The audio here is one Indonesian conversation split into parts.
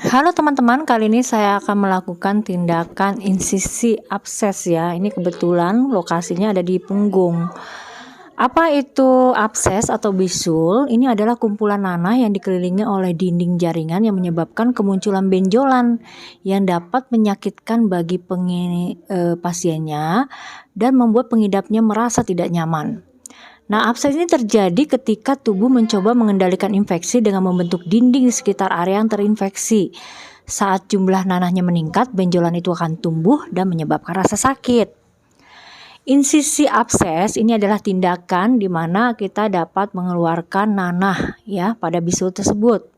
Halo teman-teman, kali ini saya akan melakukan tindakan insisi abses ya. Ini kebetulan lokasinya ada di punggung. Apa itu abses atau bisul? Ini adalah kumpulan nanah yang dikelilingi oleh dinding jaringan yang menyebabkan kemunculan benjolan yang dapat menyakitkan bagi pasiennya dan membuat pengidapnya merasa tidak nyaman. Nah, abses ini terjadi ketika tubuh mencoba mengendalikan infeksi dengan membentuk dinding di sekitar area yang terinfeksi. Saat jumlah nanahnya meningkat, benjolan itu akan tumbuh dan menyebabkan rasa sakit. Insisi abses ini adalah tindakan di mana kita dapat mengeluarkan nanah ya pada bisul tersebut.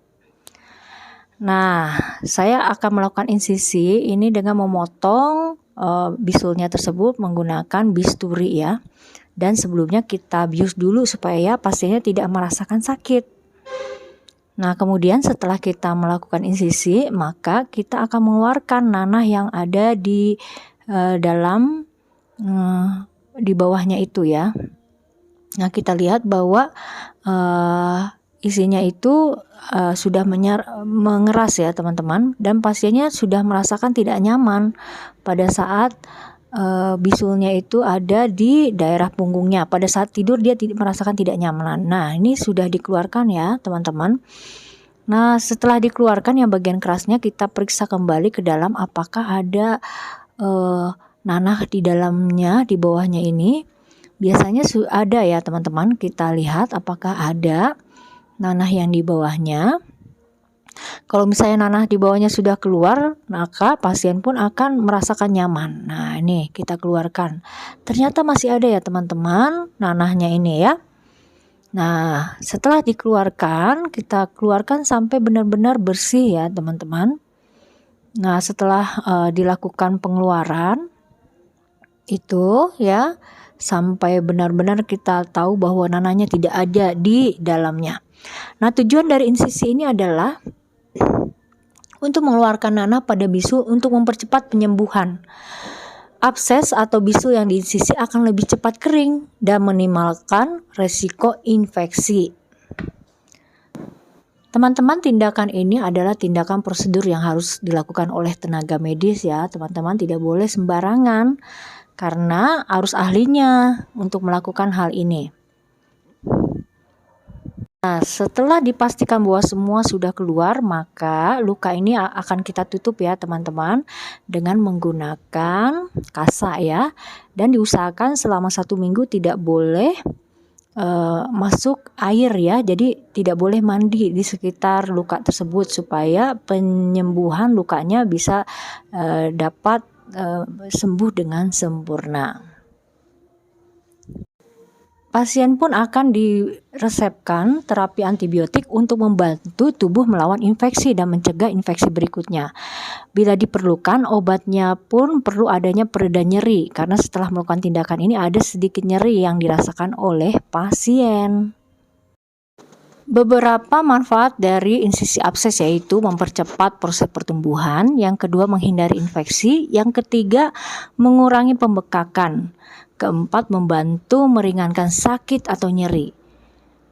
Nah, saya akan melakukan insisi ini dengan memotong bisulnya tersebut menggunakan bisturi ya. Dan sebelumnya kita bius dulu supaya pasiennya tidak merasakan sakit. Nah, kemudian setelah kita melakukan insisi, maka kita akan mengeluarkan nanah yang ada di dalam di bawahnya itu ya. Nah, kita lihat bahwa isinya itu sudah mengeras ya teman-teman, dan pasiennya sudah merasakan tidak nyaman pada saat bisulnya itu ada di daerah punggungnya. Pada saat tidur dia merasakan tidak nyaman. Nah, ini sudah dikeluarkan ya teman-teman. Nah, setelah dikeluarkan yang bagian kerasnya kita periksa kembali ke dalam apakah ada nanah di dalamnya, di bawahnya ini. Biasanya ada ya teman-teman. Kita lihat apakah ada nanah yang di bawahnya. Kalau misalnya nanah di bawahnya sudah keluar, maka pasien pun akan merasakan nyaman. Nah, ini kita keluarkan. Ternyata masih ada ya teman-teman nanahnya ini ya. Nah, setelah dikeluarkan, kita keluarkan sampai benar-benar bersih ya teman-teman. Nah, setelah dilakukan pengeluaran itu ya, sampai benar-benar kita tahu bahwa nanahnya tidak ada di dalamnya. Nah, tujuan dari insisi ini adalah untuk mengeluarkan nanah pada bisul untuk mempercepat penyembuhan. Abses atau bisul yang diinsisi akan lebih cepat kering dan meminimalkan resiko infeksi. Teman-teman, tindakan ini adalah tindakan prosedur yang harus dilakukan oleh tenaga medis ya. Teman-teman tidak boleh sembarangan karena harus ahlinya untuk melakukan hal ini. Nah, setelah dipastikan bahwa semua sudah keluar, maka luka ini akan kita tutup ya teman-teman dengan menggunakan kasa ya, dan diusahakan selama 1 minggu tidak boleh masuk air ya, jadi tidak boleh mandi di sekitar luka tersebut supaya penyembuhan lukanya bisa dapat sembuh dengan sempurna. Pasien pun akan diresepkan terapi antibiotik untuk membantu tubuh melawan infeksi dan mencegah infeksi berikutnya. Bila diperlukan, obatnya pun perlu adanya pereda nyeri, karena setelah melakukan tindakan ini ada sedikit nyeri yang dirasakan oleh pasien. Beberapa manfaat dari insisi abses yaitu mempercepat proses pertumbuhan, yang kedua menghindari infeksi, yang ketiga mengurangi pembekakan, keempat membantu meringankan sakit atau nyeri,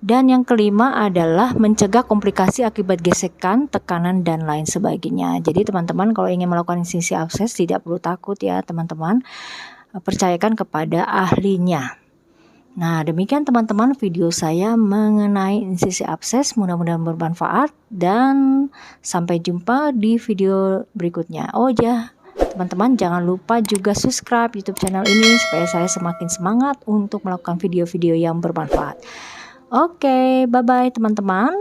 dan yang kelima adalah mencegah komplikasi akibat gesekan, tekanan, dan lain sebagainya. Jadi teman-teman kalau ingin melakukan insisi abses tidak perlu takut ya teman-teman, percayakan kepada ahlinya. Nah, demikian teman-teman video saya mengenai insisi abses, mudah-mudahan bermanfaat dan sampai jumpa di video berikutnya. Oh ya, teman-teman jangan lupa juga subscribe YouTube channel ini supaya saya semakin semangat untuk melakukan video-video yang bermanfaat. Oke, bye-bye teman-teman.